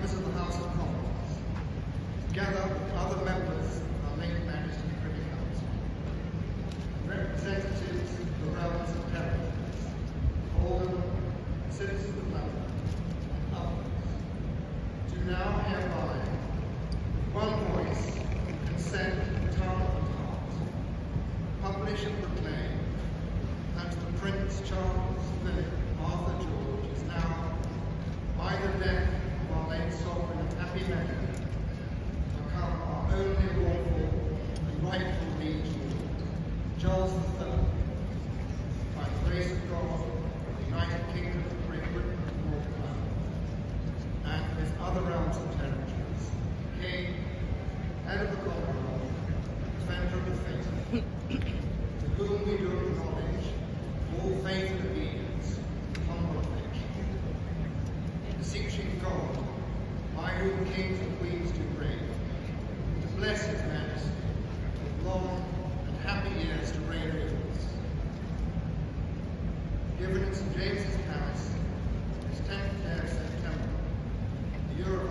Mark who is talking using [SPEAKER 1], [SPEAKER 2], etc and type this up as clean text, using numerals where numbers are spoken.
[SPEAKER 1] members of the House of Commons, together with other members of our late Majesty Privy Council, representatives of the realms and territories, aldermen, citizens of London, and others, do now hereby, with one voice, consent, tongue and heart, publish and proclaim that the Prince Charles Philip Arthur George is now, by the death of our late sovereign of happy memory, become our only lawful and rightful liege lord, Charles III, by the grace of God, the United Kingdom of Great Britain and Northern Ireland, and his other realms and territories, King, head of the Commonwealth, defender of the faith, to whom we do acknowledge all faith and obedience, humble affection, beseeching God, by whom kings and queens do reign, to bless his majesty with long and happy years to reign over us. Given in St. James's Palace, this 10th day of September, the year of